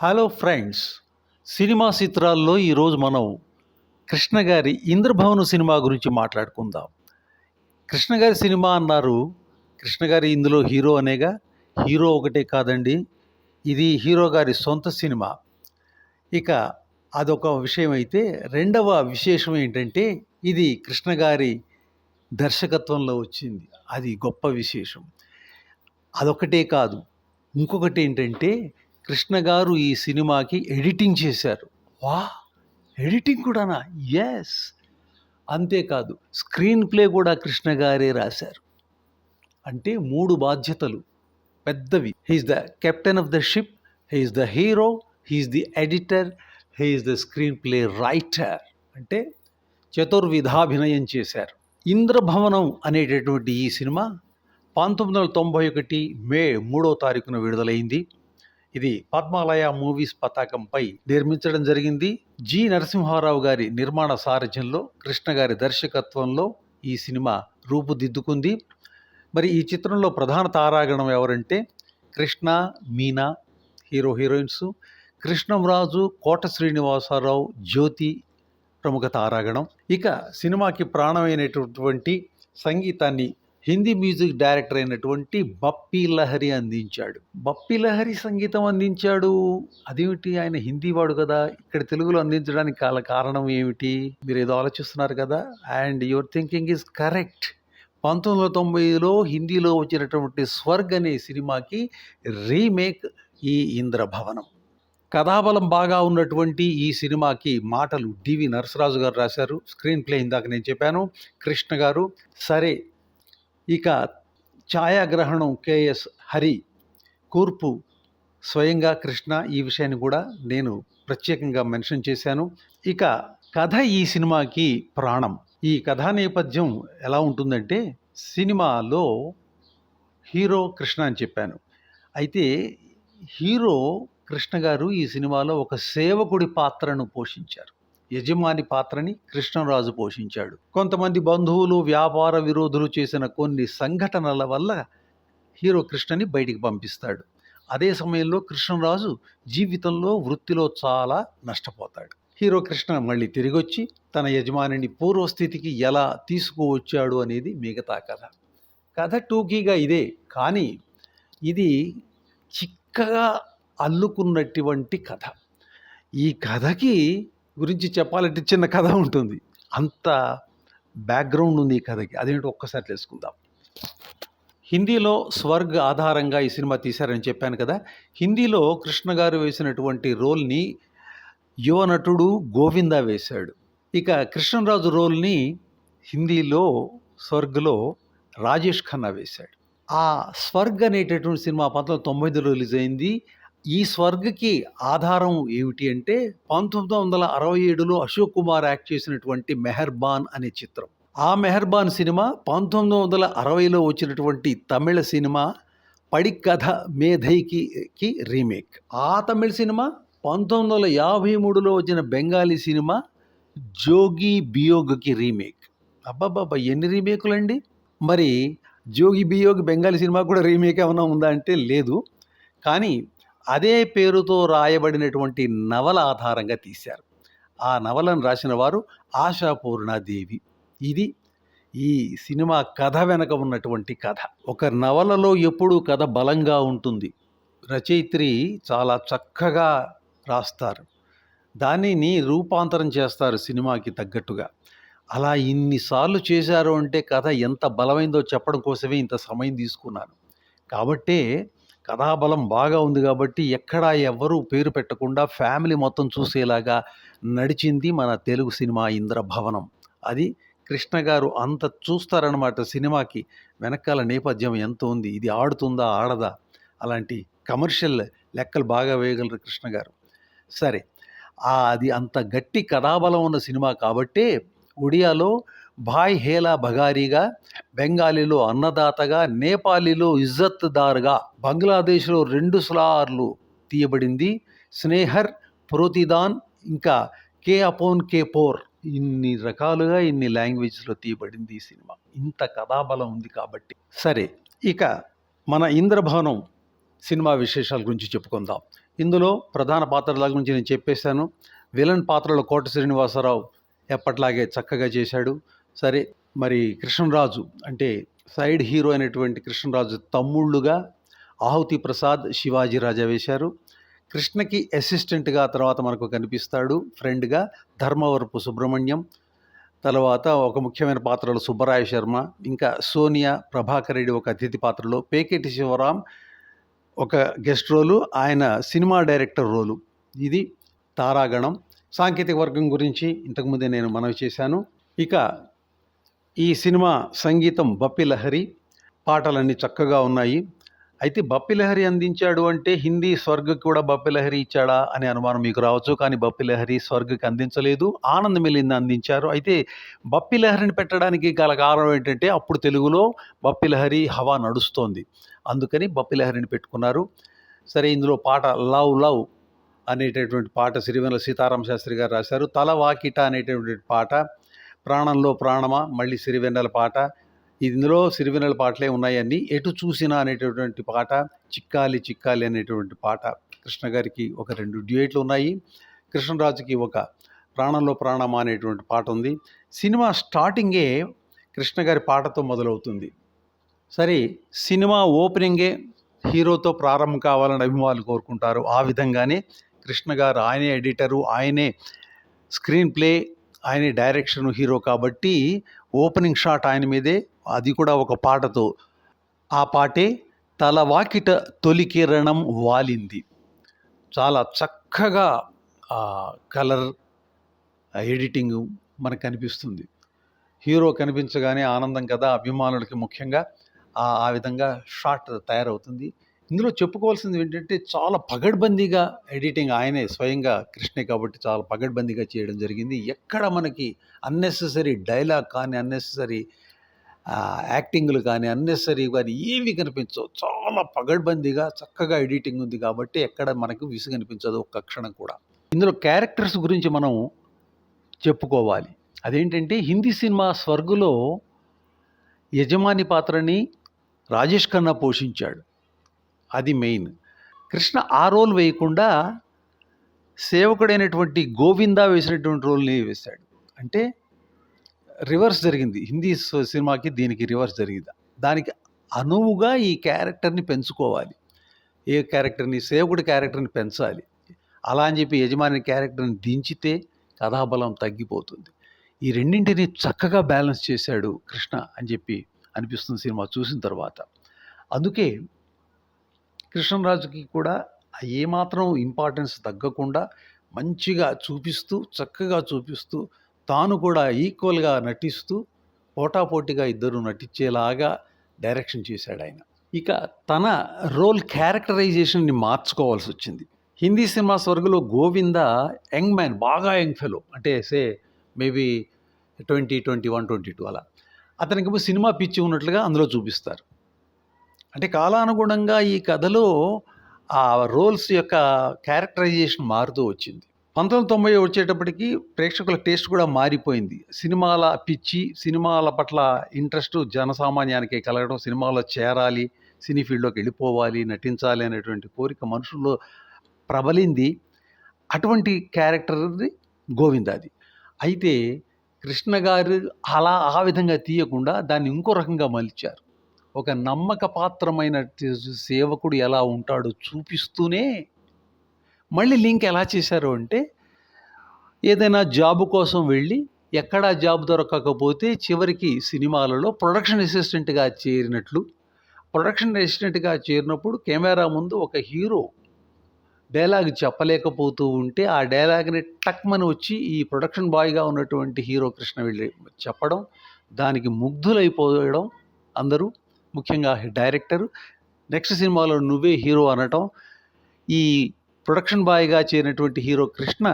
Hello friends, cinema చిత్రాల్లో ఈరోజు మనం కృష్ణ గారి ఇంద్రభవనం సినిమా గురించి మాట్లాడుకుందాం. కృష్ణ గారి సినిమా అన్నారు. కృష్ణ గారి ఇందులో హీరో అనేగా. హీరో ఒకటే కాదండి, ఇది హీరో గారి సొంత సినిమా. ఇక అదొక విషయం అయితే, రెండవ విశేషం ఏంటంటే ఇది కృష్ణ గారి దర్శకత్వంలో వచ్చింది. అది గొప్ప విశేషం. అదొక్కటే కాదు, ఇంకొకటి ఏంటంటే కృష్ణ గారు ఈ సినిమాకి ఎడిటింగ్ చేశారు. వా! ఎడిటింగ్ కూడానా? ఎస్. అంతేకాదు, స్క్రీన్ ప్లే కూడా కృష్ణ గారే రాశారు. అంటే 3 బాధ్యతలు పెద్దవి. He's the captain of the ship, he's the hero, he's the editor, he's the screenplay writer. అంటే చతుర్విధాభినయం చేశారు. ఇంద్రభవనం అనేటటువంటి ఈ సినిమా 1991 మే 3వ తారీఖున విడుదలైంది. ఇది పద్మాలయ మూవీస్ పతాకంపై నిర్మించడం జరిగింది. జి నరసింహారావు గారి నిర్మాణ సారథ్యంలో, కృష్ణ గారి దర్శకత్వంలో ఈ సినిమా రూపుదిద్దుకుంది. మరి ఈ చిత్రంలో ప్రధాన తారాగణం ఎవరంటే కృష్ణ, మీనా హీరో హీరోయిన్స్, కృష్ణంరాజు, కోట శ్రీనివాసరావు, జ్యోతి ప్రముఖ తారాగణం. ఇక సినిమాకి ప్రాణమైనటువంటి సంగీతాన్ని హిందీ మ్యూజిక్ డైరెక్టర్ అయినటువంటి బప్పీ లహరి అందించాడు. బప్పీ లహరి సంగీతం అందించాడు. అదేమిటి, ఆయన హిందీ వాడు కదా, ఇక్కడ తెలుగులో అందించడానికి కారణం ఏమిటి? మీరు ఏదో ఆలోచిస్తున్నారు కదా. And your thinking is correct. 1990లో హిందీలో వచ్చినటువంటి స్వర్గ్ అనే సినిమాకి రీమేక్ ఈ ఇంద్రభవనం. కథాబలం బాగా ఉన్నటువంటి ఈ సినిమాకి మాటలు డివి నరసరాజు గారు రాశారు. స్క్రీన్ ప్లే ఇందాక నేను చెప్పాను, కృష్ణ గారు. సరే, ఇక ఛాయాగ్రహణం కెఎస్ హరి, కూర్పు స్వయంగా కృష్ణ. ఈ విషయాన్ని కూడా నేను ప్రత్యేకంగా మెన్షన్ చేశాను. ఇక కథ ఈ సినిమాకి ప్రాణం. ఈ కథా నేపథ్యం ఎలా ఉంటుందంటే, సినిమాలో హీరో కృష్ణ అని చెప్పాను. అయితే హీరో కృష్ణ గారు ఈ సినిమాలో ఒక సేవకుడి పాత్రను పోషించారు. యజమాని పాత్రని కృష్ణరాజు పోషించాడు. కొంతమంది బంధువులు, వ్యాపార విరోధులు చేసిన కొన్ని సంఘటనల వల్ల హీరో కృష్ణని బయటికి పంపిస్తాడు. అదే సమయంలో కృష్ణరాజు జీవితంలో, వృత్తిలో చాలా నష్టపోతాడు. హీరో కృష్ణ మళ్ళీ తిరిగొచ్చి తన యజమానిని పూర్వస్థితికి ఎలా తీసుకువచ్చాడు అనేది మిగతా కథ. కథ టూకీగా ఇదే, కానీ ఇది చిక్కగా అల్లుకున్నటువంటి కథ. ఈ కథకి గురించి చెప్పాలంటే చిన్న కథ ఉంటుంది, అంత బ్యాక్గ్రౌండ్ ఉంది ఈ కథకి. అదేంటో ఒక్కసారి తెలుసుకుందాం. హిందీలో స్వర్గ్ ఆధారంగా ఈ సినిమా తీశారని చెప్పాను కదా. హిందీలో కృష్ణ గారు వేసినటువంటి రోల్ని యువ నటుడు గోవిందా వేశాడు. ఇక కృష్ణరాజు రోల్ని హిందీలో స్వర్గ్లో రాజేష్ ఖన్నా వేశాడు. ఆ స్వర్గ్ అనేటటువంటి సినిమా 1990లో రిలీజ్ అయింది. ఈ స్వర్గ్కి ఆధారం ఏమిటి అంటే 1967లో అశోక్ కుమార్ యాక్ట్ చేసినటువంటి మెహర్బాన్ అనే చిత్రం. ఆ మెహర్బాన్ సినిమా 1960లో వచ్చినటువంటి తమిళ సినిమా పడికథ మేధైకి రీమేక్. ఆ తమిళ సినిమా 1953లో వచ్చిన బెంగాలీ సినిమా జోగి బియోగ్కి రీమేక్. అబ్బాబ్బా, ఎన్ని రీమేకులండి! మరి జోగి బియోగ్ బెంగాలీ సినిమా కూడా రీమేక్ ఏమైనా ఉందా అంటే లేదు. కానీ అదే పేరుతో రాయబడినటువంటి నవల ఆధారంగా తీశారు. ఆ నవలను రాసిన వారు ఆశాపూర్ణాదేవి. ఇది ఈ సినిమా కథ వెనక ఉన్నటువంటి కథ. ఒక నవలలో ఎప్పుడూ కథ బలంగా ఉంటుంది. రచయిత్రి చాలా చక్కగా రాస్తారు, దానిని రూపాంతరం చేస్తారు సినిమాకి తగ్గట్టుగా. అలా ఇన్నిసార్లు చేశారు అంటే కథ ఎంత బలమైందో చెప్పడం కోసమే ఇంత సమయం తీసుకున్నాను. కాబట్టే కథాబలం బాగా ఉంది కాబట్టి ఎక్కడా ఎవ్వరూ పేరు పెట్టకుండా ఫ్యామిలీ మొత్తం చూసేలాగా నడిచింది మన తెలుగు సినిమా ఇంద్రభవనం. అది కృష్ణ గారు అంత చూస్తారనమాట. సినిమాకి వెనకాల నేపథ్యం ఎంత ఉంది, ఇది ఆడుతుందా ఆడదా, అలాంటి కమర్షియల్ లెక్కలు బాగా వేయగలరు కృష్ణ గారు. సరే, అది అంత గట్టి కథాబలం ఉన్న సినిమా కాబట్టే ఒడియాలో భాయ్ హేలా భగారీగా, బెంగాలీలో అన్నదాతగా, నేపాలీలో ఇజ్జత్దార్గా, బంగ్లాదేశ్లో 2 సార్లు తీయబడింది. స్నేహర్, ప్రోతిదాన్, ఇంకా కే అపోన్ కే పోర్, ఇన్ని రకాలుగా ఇన్ని లాంగ్వేజ్లో తీయబడింది ఈ సినిమా. ఇంత కథాబలం ఉంది కాబట్టి. సరే, ఇక మన ఇంద్రభవనం సినిమా విశేషాల గురించి చెప్పుకుందాం. ఇందులో ప్రధాన పాత్రల గురించి నేను చెప్పేశాను. విలన్ పాత్రలో కోట శ్రీనివాసరావు ఎప్పట్లాగే చక్కగా చేశాడు. సరే, మరి కృష్ణరాజు అంటే సైడ్ హీరో అయినటువంటి కృష్ణరాజు తమ్ముళ్ళుగా ఆహుతి ప్రసాద్, శివాజీ రాజా వేశారు. కృష్ణకి అసిస్టెంట్గా తర్వాత మనకు కనిపిస్తాడు ఫ్రెండ్గా ధర్మవరపు సుబ్రహ్మణ్యం. తర్వాత ఒక ముఖ్యమైన పాత్రలో సుబ్బరాయ శర్మ, ఇంకా సోనియా, ప్రభాకర్ రెడ్డి ఒక అతిథి పాత్రలో, పేకేటి శివరాం ఒక గెస్ట్ రోలు, ఆయన సినిమా డైరెక్టర్ రోలు. ఇది తారాగణం. సాంకేతిక వర్గం గురించి ఇంతకుముందే నేను మనవి చేశాను. ఇక ఈ సినిమా సంగీతం బప్పి లహరి, పాటలన్నీ చక్కగా ఉన్నాయి. అయితే బప్పి లహరి అందించాడు అంటే హిందీ స్వర్గకి కూడా బప్పి లహరి ఇచ్చాడా అనే అనుమానం మీకు రావచ్చు. కానీ బప్పి లహరి స్వర్గకి అందించలేదు, ఆనంద్ మిలింద్ అందించారు. అయితే బప్పి లహరిని పెట్టడానికి గల కారణం ఏంటంటే అప్పుడు తెలుగులో బప్పి లహరి హవా నడుస్తోంది, అందుకని బప్పి లహరిని పెట్టుకున్నారు. సరే, ఇందులో పాట లవ్ లవ్ అనేటటువంటి పాట సిరివెన్నెల సీతారామ శాస్త్రి గారు రాశారు. తల వాకిట అనేటటువంటి పాట, ప్రాణంలో ప్రాణమా మళ్ళీ సిరివెన్నెల పాట. ఇందులో సిరివెన్నెల పాటలే ఉన్నాయన్నీ. ఎటు చూసినా అనేటటువంటి పాట, చిక్కాలి చిక్కాలి అనేటువంటి పాట. కృష్ణ గారికి ఒక 2 డ్యూయెట్లు ఉన్నాయి. కృష్ణరాజుకి ఒక ప్రాణంలో ప్రాణమా అనేటువంటి పాట ఉంది. సినిమా స్టార్టింగే కృష్ణ గారి పాటతో మొదలవుతుంది. సరే, సినిమా ఓపెనింగే హీరోతో ప్రారంభం కావాలని అభిమానులు కోరుకుంటారు. ఆ విధంగానే కృష్ణ గారు ఆయనే ఎడిటరు, ఆయనే స్క్రీన్ ప్లే, ఆయనే డైరెక్షన్, హీరో కాబట్టి ఓపెనింగ్ షాట్ ఆయన మీదే, అది కూడా ఒక పాటతో. ఆ పాటే తలవాకిట తొలి కిరణం వాలింది. చాలా చక్కగా కలర్ ఎడిటింగ్ మనకు కనిపిస్తుంది. హీరో కనిపించగానే ఆనందం కదా అభిమానులకి, ముఖ్యంగా ఆ విధంగా షాట్ తయారవుతుంది. ఇందులో చెప్పుకోవాల్సింది ఏంటంటే చాలా పగడ్బందీగా ఎడిటింగ్, ఆయనే స్వయంగా కృష్ణే కాబట్టి చాలా పగడ్బందీగా చేయడం జరిగింది. ఎక్కడ మనకి అన్నెసెసరీ డైలాగ్ కానీ, అన్నెసెసరీ యాక్టింగ్లు కానీ, అన్నెసరీ కానీ ఏవి కనిపించవు. చాలా పగడ్బందీగా చక్కగా ఎడిటింగ్ ఉంది కాబట్టి ఎక్కడ మనకు విసుగు అనిపించదు ఒక్క క్షణం కూడా. ఇందులో క్యారెక్టర్స్ గురించి మనం చెప్పుకోవాలి. అదేంటంటే హిందీ సినిమా స్వర్గులో యజమాని పాత్రని రాజేష్ ఖన్నా పోషించాడు, అది మెయిన్. కృష్ణ ఆ రోల్ వేయకుండా సేవకుడైనటువంటి గోవిందా వేసినటువంటి రోల్ని వేశాడు. అంటే రివర్స్ జరిగింది, హిందీ సినిమాకి దీనికి రివర్స్ జరిగింది. దానికి అనువుగా ఈ క్యారెక్టర్ని పెంచుకోవాలి. ఏ క్యారెక్టర్ని, సేవకుడి క్యారెక్టర్ని పెంచాలి. అలా అని చెప్పి యజమాని క్యారెక్టర్ని దించితే కథాబలం తగ్గిపోతుంది. ఈ రెండింటిని చక్కగా బ్యాలెన్స్ చేశాడు కృష్ణ అని చెప్పి అనిపిస్తుంది సినిమా చూసిన తర్వాత. అందుకే కృష్ణరాజుకి కూడా ఏమాత్రం ఇంపార్టెన్స్ తగ్గకుండా మంచిగా చూపిస్తూ, చక్కగా చూపిస్తూ, తాను కూడా ఈక్వల్గా నటిస్తూ, పోటాపోటీగా ఇద్దరు నటించేలాగా డైరెక్షన్ చేశాడు ఆయన. ఇక తన రోల్ క్యారెక్టరైజేషన్ని మార్చుకోవాల్సి వచ్చింది. హిందీ సినిమా స్వర్గలో గోవిందా యంగ్ మ్యాన్, బాగా యంగ్ ఫెలో, అంటే మేబీ 20, 21, 22 అలా. అతనికి సినిమా పిచ్చి ఉన్నట్లుగా అందులో చూపిస్తారు. అంటే కాలానుగుణంగా ఈ కథలో ఆ రోల్స్ యొక్క క్యారెక్టరైజేషన్ మారుతూ వచ్చింది. 1990 వచ్చేటప్పటికి ప్రేక్షకుల టేస్ట్ కూడా మారిపోయింది. సినిమాల పిచ్చి, సినిమాల పట్ల ఇంట్రెస్ట్ జనసామాన్యానికి కలగడం, సినిమాలో చేరాలి, సినీ ఫీల్డ్లోకి వెళ్ళిపోవాలి, నటించాలి అనేటువంటి కోరిక మనుషుల్లో ప్రబలింది. అటువంటి క్యారెక్టర్ది గోవిందాది. అయితే కృష్ణ గారు అలా ఆ విధంగా తీయకుండా దాన్ని ఇంకో రకంగా మలిచారు. ఒక నమ్మక పాత్రమైన సేవకుడు ఎలా ఉంటాడో చూపిస్తూనే మళ్ళీ లింక్ ఎలా చేశారు అంటే, ఏదైనా జాబు కోసం వెళ్ళి ఎక్కడా జాబ్ దొరకకపోతే చివరికి సినిమాలలో ప్రొడక్షన్ అసిస్టెంట్గా చేరినట్లు, ప్రొడక్షన్ అసిస్టెంట్గా చేరినప్పుడు కెమెరా ముందు ఒక హీరో డైలాగ్ చెప్పలేకపోతూ ఉంటే ఆ డైలాగ్ని టక్మని వచ్చి ఈ ప్రొడక్షన్ బాయ్గా ఉన్నటువంటి హీరో కృష్ణ వెళ్ళి చెప్పడం, దానికి ముగ్ధులైపోవడం అందరూ, ముఖ్యంగా డైరెక్టర్. నెక్స్ట్ సినిమాలో నువ్వే హీరో అనటం, ఈ ప్రొడక్షన్ బాయ్గా చేరినటువంటి హీరో కృష్ణ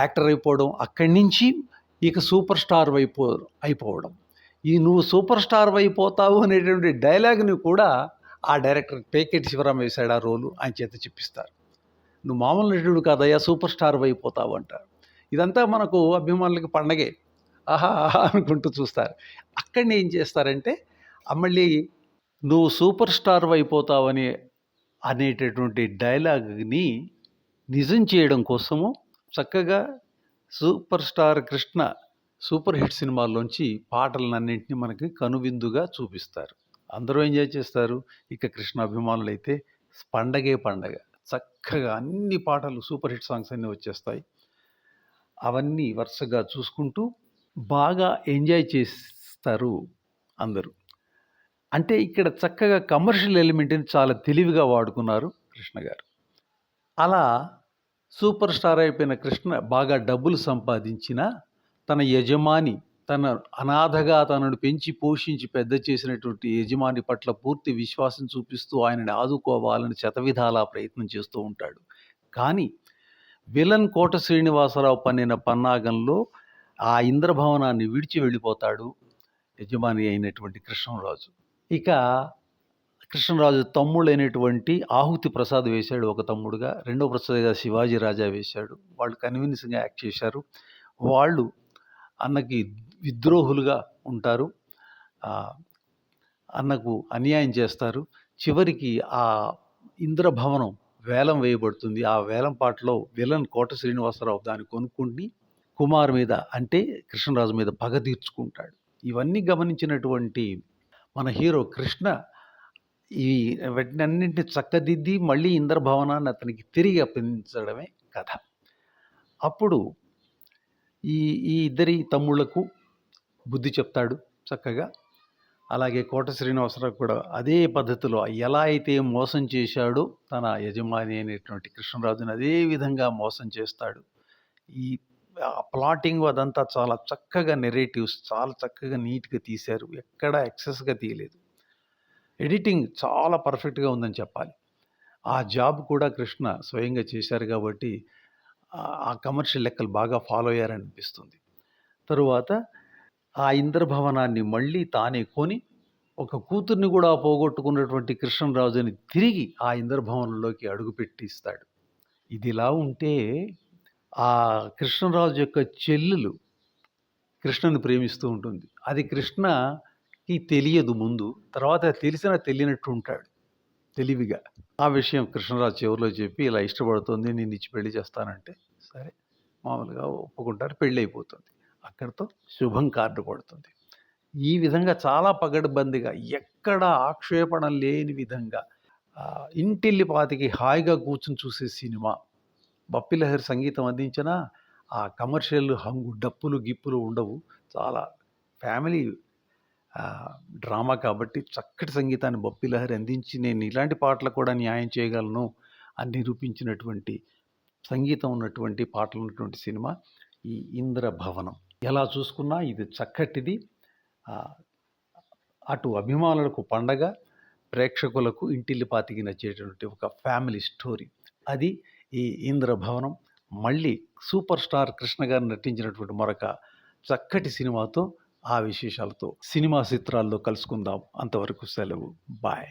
యాక్టర్ అయిపోవడం, అక్కడి నుంచి ఇక సూపర్ స్టార్ అయిపోవడం. ఈ నువ్వు సూపర్ స్టార్ అయిపోతావు అనేటువంటి డైలాగ్ని కూడా ఆ డైరెక్టర్ పేకేటి శివరాం వేశాడు ఆ రోలు, ఆయన చేత చెప్పిస్తారు. నువ్వు మామూలు నటుడు కాదయ్యా, సూపర్ స్టార్ అయిపోతావు అంటారు. ఇదంతా మనకు అభిమానులకి పండగే, ఆహా ఆహా అనుకుంటూ చూస్తారు. అక్కడిని ఏం చేస్తారంటే మళ్ళీ నువ్వు సూపర్ స్టార్ అయిపోతావని అనేటటువంటి డైలాగ్‌ని నిజం చేయడం కోసము చక్కగా 'super star Krishna' super hit సినిమాల్లోంచి పాటలనన్నింటిని మనకి కనువిందుగా చూపిస్తారు. అందరూ ఎంజాయ్ చేస్తారు. ఇక కృష్ణ అభిమానులైతే పండగే పండగ. చక్కగా అన్ని పాటలు సూపర్ హిట్ సాంగ్స్ అన్నీ వచ్చేస్తాయి. అవన్నీ వరుసగా చూసుకుంటూ బాగా ఎంజాయ్ చేస్తారు అందరూ. అంటే ఇక్కడ చక్కగా కమర్షియల్ ఎలిమెంట్‌ని చాలా తెలివిగా వాడుకున్నారు కృష్ణ గారు. అలా సూపర్ స్టార్ అయిపోయిన కృష్ణ బాగా డబ్బులు సంపాదించిన తన యజమాని, తన అనాథగా తనను పెంచి పోషించి పెద్ద చేసినటువంటి యజమాని పట్ల పూర్తి విశ్వాసం చూపిస్తూ ఆయనని ఆదుకోవాలని శతవిధాలా ప్రయత్నం చేస్తూ ఉంటాడు. కానీ విలన్ కోట శ్రీనివాసరావు పన్నిన పన్నాగంలో ఆ ఇంద్రభవనాన్ని విడిచి వెళ్ళిపోతాడు యజమాని అయినటువంటి కృష్ణరాజు. ఇక కృష్ణరాజు తమ్ముడైనటువంటి ఆహుతి ప్రసాద్ వేశాడు ఒక తమ్ముడుగా, రెండో ప్రసాద్‌గా శివాజీ రాజా వేశాడు. వాళ్ళు కన్విన్సింగ్‌గా యాక్ట్ చేశారు. వాళ్ళు అన్నకి విద్రోహులుగా ఉంటారు. అన్నకు అన్యాయం చేస్తారు. చివరికి ఆ ఇంద్రభవనం వేలం వేయబడుతుంది. ఆ వేలం పాటలో విలన్ కోట శ్రీనివాసరావు దాన్ని కొనుక్కొని కుమార్ మీద అంటే కృష్ణరాజు మీద పగ తీర్చుకుంటాడు. ఇవన్నీ గమనించినటువంటి మన హీరో కృష్ణ ఈ వాటినన్నింటిని చక్కదిద్ది మళ్ళీ ఇంద్రభవనాన్ని అతనికి తిరిగి అప్పగించడమే కథ. అప్పుడు ఈ ఈ ఇద్దరి తమ్ముళ్లకు బుద్ధి చెప్తాడు చక్కగా. అలాగే కోట శ్రీనివాసరావు కూడా అదే పద్ధతిలో ఎలా అయితే మోసం చేశాడో తన యజమాని అయినటువంటి కృష్ణరాజుని అదే విధంగా మోసం చేస్తాడు. ఈ ప్లాటింగ్ అదంతా చాలా చక్కగా నెరేటివ్స్ చాలా చక్కగా నీట్‌గా తీశారు. ఎక్కడ ఎక్సెస్‌గా తీయలేదు. ఎడిటింగ్ చాలా పర్ఫెక్ట్‌గా ఉందని చెప్పాలి. ఆ జాబ్ కూడా కృష్ణ స్వయంగా చేశారు కాబట్టి ఆ కమర్షియల్ లెక్కలు బాగా ఫాలో అయ్యారనిపిస్తుంది. తరువాత ఆ ఇంద్రభవనాన్ని మళ్ళీ తానే కొని ఒక కూతుర్ని కూడా పోగొట్టుకున్నటువంటి కృష్ణరాజుని తిరిగి ఆ ఇంద్రభవనంలోకి అడుగుపెట్టిస్తాడు. ఇదిలా ఉంటే ఆ కృష్ణరాజు యొక్క చెల్లెలు కృష్ణని ప్రేమిస్తూ ఉంటుంది. అది కృష్ణకి తెలియదు ముందు. తర్వాత తెలిసినా తెలియనట్టు ఉంటాడు తెలివిగా. ఆ విషయం కృష్ణరాజు చెవిలో చెప్పి ఇలా ఇష్టపడుతుంది నిన్నిచ్చి పెళ్లి చేస్తానంటే సరే మామూలుగా ఒప్పుకుంటారు. పెళ్ళి అయిపోతుంది. అక్కడితో శుభం కార్డు పడుతుంది. ఈ విధంగా చాలా పగడ్బందీగా ఎక్కడ ఆక్షేపణ లేని విధంగా ఇంటిల్లిపాతికి హాయిగా కూర్చుని చూసే సినిమా. బప్పిలహరి సంగీతం అందించిన ఆ కమర్షియల్ హంగు డప్పులు గిప్పులు ఉండవు. చాలా ఫ్యామిలీ డ్రామా కాబట్టి చక్కటి సంగీతాన్ని బప్పిలహరి అందించి నేను ఇలాంటి పాటలు కూడా న్యాయం చేయగలను అని నిరూపించినటువంటి సంగీతం ఉన్నటువంటి పాటలు ఉన్నటువంటి సినిమా ఈ ఇంద్రభవనం. ఎలా చూసుకున్నా ఇది చక్కటిది. అటు అభిమానులకు పండగ, ప్రేక్షకులకు ఇంటిల్లిపాతికి నచ్చేటువంటి ఒక ఫ్యామిలీ స్టోరీ. అది ఈ ఇంద్రభవనం. మళ్ళీ సూపర్ స్టార్ కృష్ణ గారు నటించినటువంటి మరొక చక్కటి సినిమాతో ఆ విశేషాలతో సినిమా చిత్రాల్లో కలుసుకుందాం. అంతవరకు సెలవు. బాయ్.